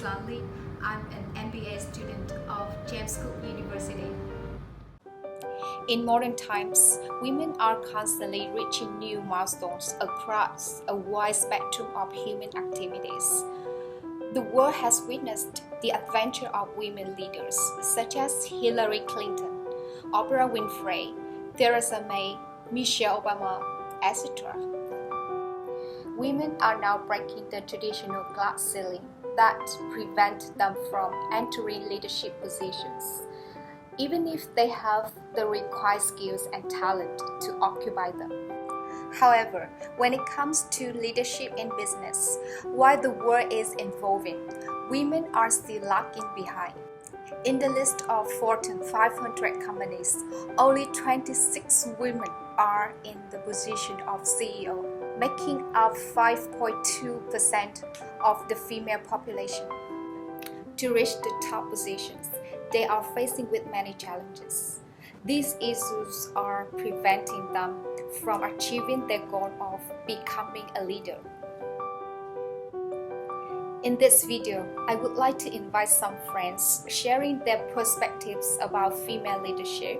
Lanley. I'm an MBA student of James Cook University. In modern times, women are constantly reaching new milestones across a wide spectrum of human activities. The world has witnessed the adventure of women leaders such as Hillary Clinton, Oprah Winfrey, Theresa May, Michelle Obama, etc. Women are now breaking the traditional glass ceiling that prevents them from entering leadership positions, even if they have the required skills and talent to occupy them. However, when it comes to leadership in business, while the world is evolving, women are still lagging behind. In the list of Fortune 500 companies, only 26 women are in the position of CEO, making up 5.2% of the female population. To reach the top positions, they are facing with many challenges. These issues are preventing them from achieving their goal of becoming a leader. In this video, I would like to invite some friends sharing their perspectives about female leadership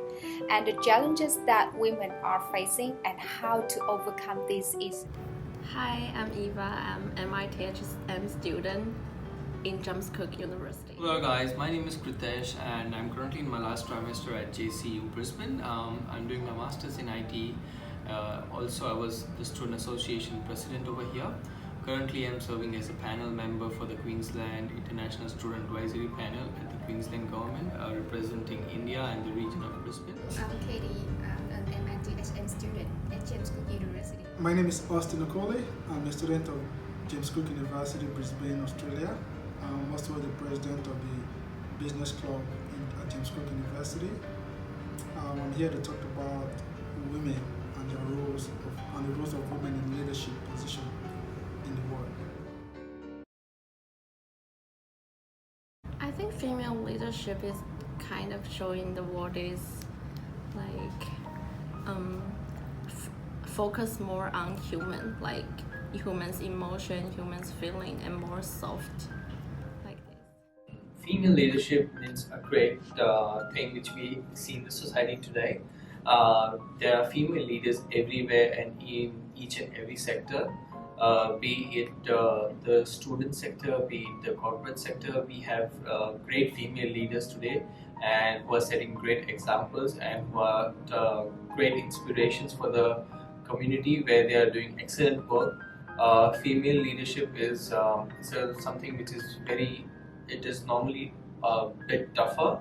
and the challenges that women are facing and how to overcome these issues. Hi, I'm Eva. I'm MIT HSM student in James Cook University. Hello guys, my name is Kritesh and I'm currently in my last trimester at JCU Brisbane. I'm doing my masters in IT. Also, I was the Student Association president over here. Currently, I'm serving as a panel member for the Queensland International Student Advisory Panel at the Queensland Government, representing India and the region of Brisbane. I'm Katie. I'm an MIT HM student at James Cook University. My name is Austin Okole. I'm a student of James Cook University, Brisbane, Australia. I'm also the president of the Business Club at James Cook University. I'm here to talk about women and their roles and the roles of women in leadership position in the world. I think female leadership is kind of showing the world is like focus more on human, like humans' emotion, humans' feeling, and more soft like this. Female leadership means a great thing which we see in the society today. There are female leaders everywhere and in each and every sector. Be it the student sector, be it the corporate sector, we have great female leaders today and who are setting great examples and who are great inspirations for the community where they are doing excellent work. Female leadership is something which is it is normally a bit tougher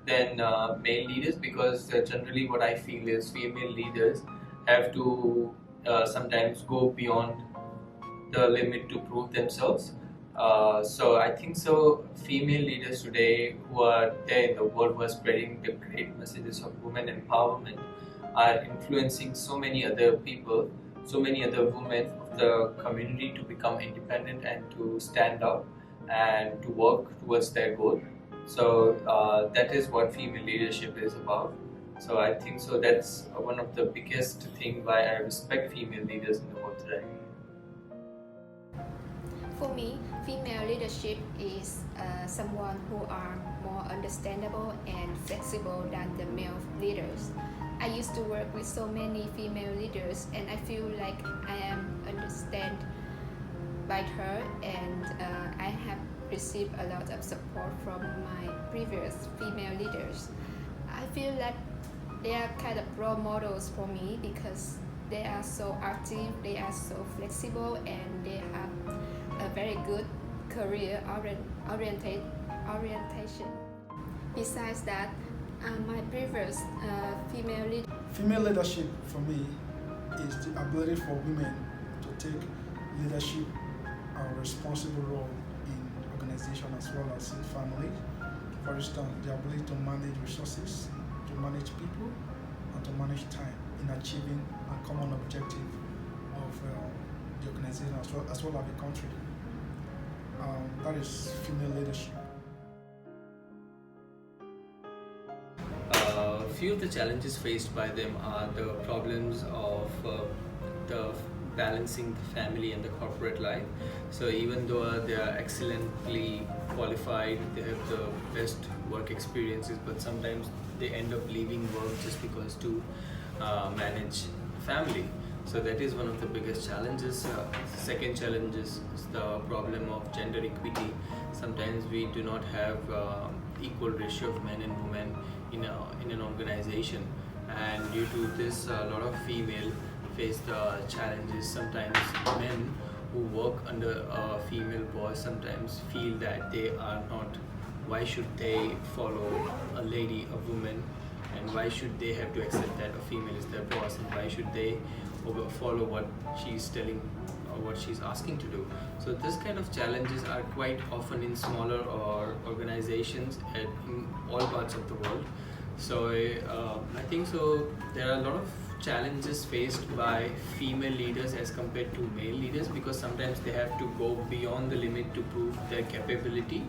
than male leaders, because generally what I feel is female leaders have to sometimes go beyond the limit to prove themselves. So I think female leaders today who are there in the world, who are spreading the great messages of women empowerment, are influencing so many other people, so many other women of the community to become independent and to stand out and to work towards their goal. So that is what female leadership is about. So I think that's one of the biggest thing why I respect female leaders in the world today. For me, female leadership is someone who are more understandable and flexible than the male leaders. I used to work with so many female leaders and I feel like I am understood by her, and I have received a lot of support from my previous female leaders. I feel that they are kind of role models for me because they are so active, they are so flexible, and they have a very good career orientation. Besides that, my previous Female leadership for me is the ability for women to take leadership and responsible role in organization as well as in family. For instance, the ability to manage resources, to manage people, and to manage time in achieving a common objective of the organization as well as the country. That is female leadership. Few of the challenges faced by them are the problems of the balancing the family and the corporate life. So even though they are excellently qualified, they have the best work experiences, but sometimes they end up leaving work just because to manage family. So that is one of the biggest challenges. Second challenge is the problem of gender equity. Sometimes we do not have equal ratio of men and women in an organization, and due to this, a lot of female face the challenges. Sometimes men who work under a female boss sometimes feel that they are not. Why should they follow a lady, a woman, and why should they have to accept that a female is their boss, and why should they follow what she's telling or what she's asking to do? So this kind of challenges are quite often in smaller or organizations in all parts of the world. So I think so there are a lot of challenges faced by female leaders as compared to male leaders, because sometimes they have to go beyond the limit to prove their capability,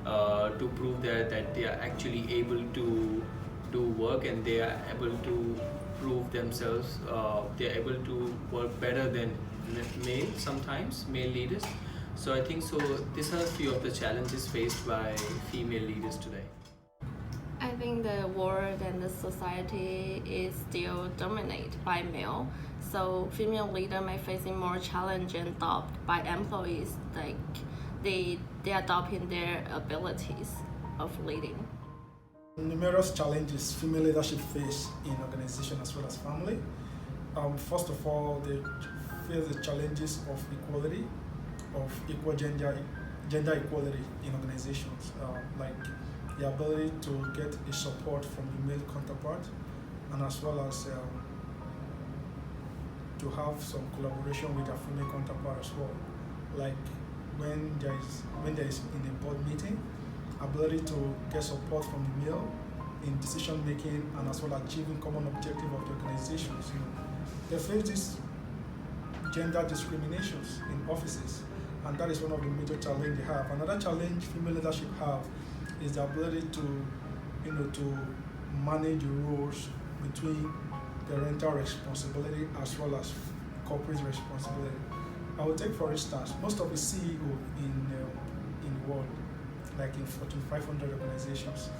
to prove that they are actually able to do work, and they are able to prove themselves, they are able to work better than male leaders. So I think so these are a few of the challenges faced by female leaders today. I think the world and the society is still dominated by male, so female leader may facing more challenge and doubt by employees, like they are doubting their abilities of leading. Numerous challenges female leadership face in organization as well as family. First of all, they face the challenges of equality, of equal gender equality in organizations, like the ability to get a support from the male counterpart, and as well as to have some collaboration with a female counterpart as well. Like when there is in a board meeting, ability to get support from the male in decision making, and as well achieving common objective of the organizations. They face these gender discriminations in offices, and that is one of the major challenges they have. Another challenge female leadership have is the ability to manage the roles between parental responsibility as well as corporate responsibility. I will take, for instance, most of the CEO in the world, like in Fortune 500 organizations,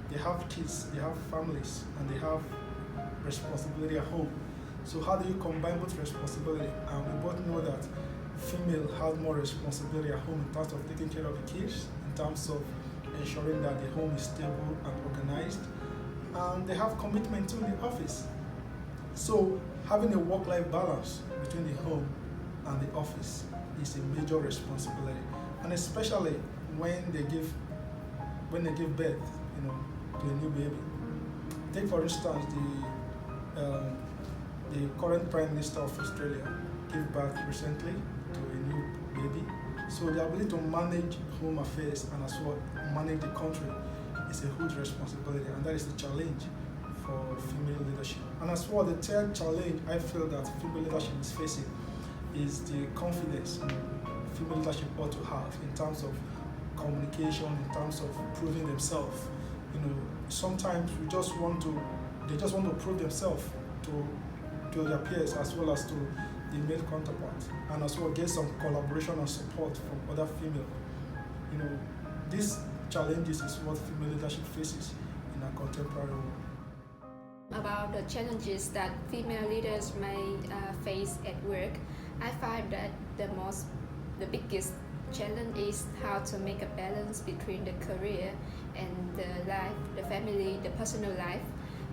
they have kids, they have families, and they have responsibility at home. So how do you combine both responsibility? And we both know that female has more responsibility at home in terms of taking care of the kids, in terms of ensuring that the home is stable and organized, and they have commitment to the office. So having a work-life balance between the home and the office is a major responsibility, and especially when they give birth, to a new baby. Take, for instance, the current Prime Minister of Australia gave birth recently to a new baby. So the ability to manage home affairs and as well manage the country is a huge responsibility, and that is the challenge for female leadership. And as well, the third challenge I feel that female leadership is facing is the confidence female leadership ought to have in terms of communication, in terms of proving themselves. Sometimes they just want to prove themselves to their peers as well as to the male counterpart, and as well get some collaboration and support from other female. These challenges is what female leadership faces in our contemporary world. About the challenges that female leaders may face at work, I find that the biggest challenge is how to make a balance between the career and the life, the family, the personal life,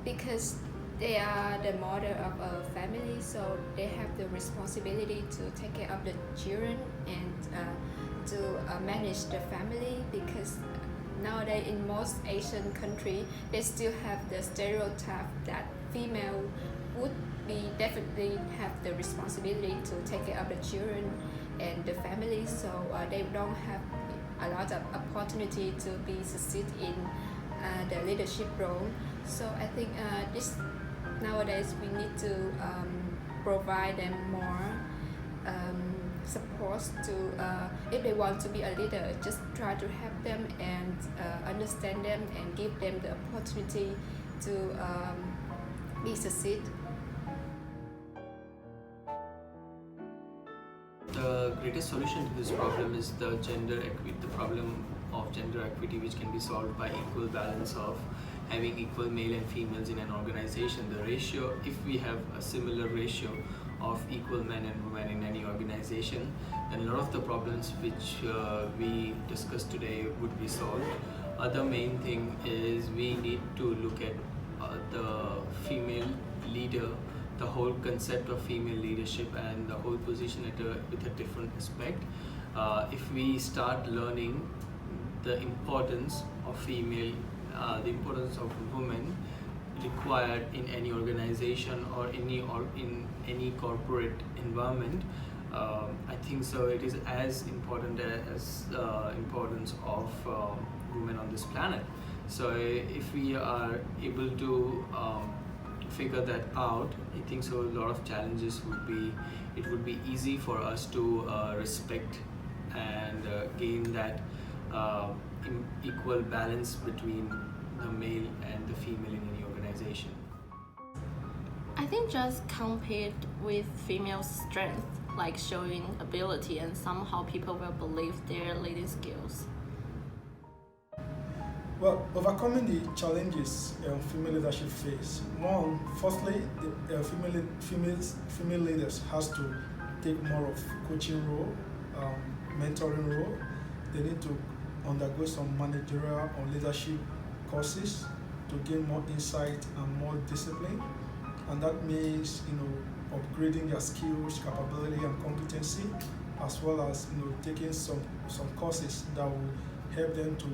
because they are the mother of a family, so they have the responsibility to take care of the children and to manage the family, because nowadays in most Asian countries they still have the stereotype that female would definitely have the responsibility to take care of the children and the family, so they don't have a lot of opportunity to be succeed in the leadership role. So I think nowadays we need to provide them more support to if they want to be a leader, just try to help them and understand them and give them the opportunity to be succeed. The greatest solution to this problem is the problem of gender equity, which can be solved by equal balance of having equal male and females in an organization. The ratio, if we have a similar ratio of equal men and women in any organization, then a lot of the problems which we discussed today would be solved. Other main thing is we need to look at the female leader, the whole concept of female leadership and the whole position with a different aspect. If we start learning the importance of female, the importance of women required in any organization or in any corporate environment, I think so it is as important as importance of women on this planet. So if we are able to figure that out, I think so a lot of challenges it would be easy for us to respect and gain that equal balance between the male and the female in any organization. I think just compete with female strength, like showing ability, and somehow people will believe their leading skills. Well, overcoming the challenges female leadership face. Firstly, the female leaders has to take more of coaching role, mentoring role. They need to undergo some managerial or leadership courses to gain more insight and more discipline, and that means upgrading their skills, capability, and competency, as well as taking some courses that will help them to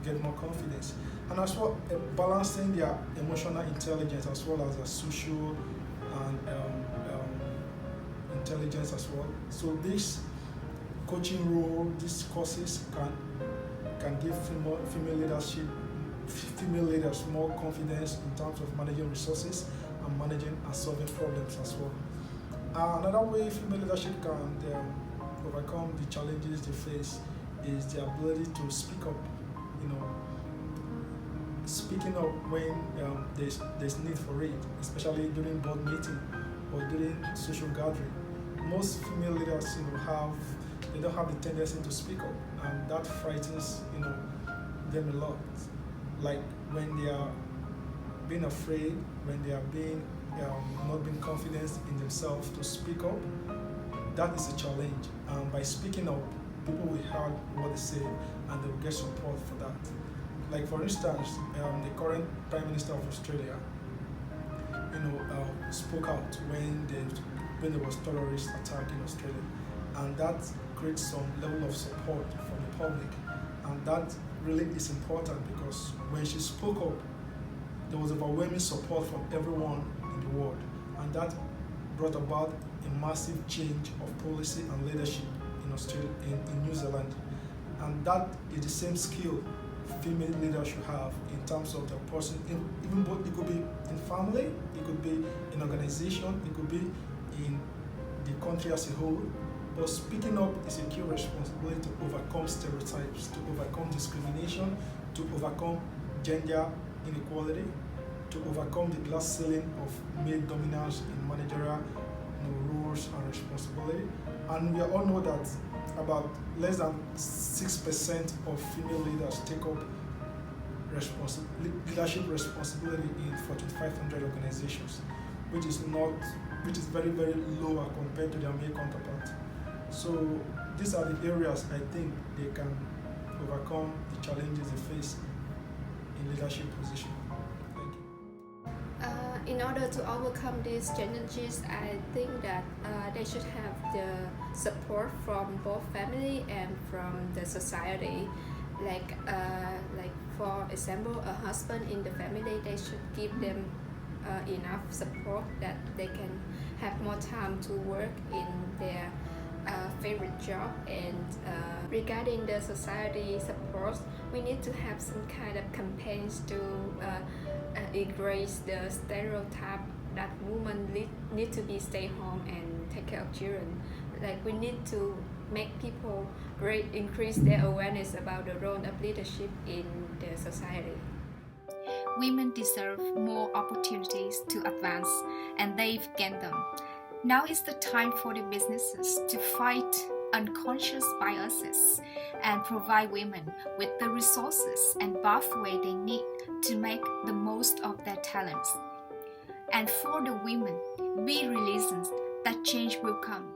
get more confidence, and as well balancing their emotional intelligence as well as their social and intelligence as well. So this coaching role, these courses can give female leaders more confidence in terms of managing resources and managing and solving problems as well. Another way female leadership can overcome the challenges they face is the ability to speak up. Speaking up when there's need for it, especially during board meeting or during social gathering. Most female leaders, they don't have the tendency to speak up, and that frightens, them a lot. Like when they are being afraid, when they are being not being confident in themselves to speak up, that is a challenge. And by speaking up, people will hear what they say and they will get support for that. Like for instance, the current Prime Minister of Australia, spoke out when there was terrorist attack in Australia, and that creates some level of support from the public, and that really is important because when she spoke up, there was overwhelming support from everyone in the world, and that brought about a massive change of policy and leadership in Australia, in New Zealand, and that is the same skill female leaders should have in terms of the person, even though it could be in family, it could be in organization, it could be in the country as a whole. But speaking up is a key responsibility to overcome stereotypes, to overcome discrimination, to overcome gender inequality, to overcome the glass ceiling of male dominance in managerial roles and responsibility. And we all know that about less than 6% of female leaders take up leadership responsibility in Fortune 500 organizations, which is very, very lower compared to their male counterpart. So these are the areas I think they can overcome the challenges they face in leadership position. Thank you. In order to overcome these challenges, I think that they should have the support from both family and from the society. Like for example, a husband in the family, they should give them enough support that they can have more time to work in their favorite job. And regarding the society support, we need to have some kind of campaigns to erase the stereotype that women need to be stay home and take care of children. Like we need to make people increase their awareness about the role of leadership in the society. Women deserve more opportunities to advance, and they've gained them. Now is the time for the businesses to fight unconscious biases and provide women with the resources and pathway they need to make the most of their talents. And for the women, be resilient that change will come.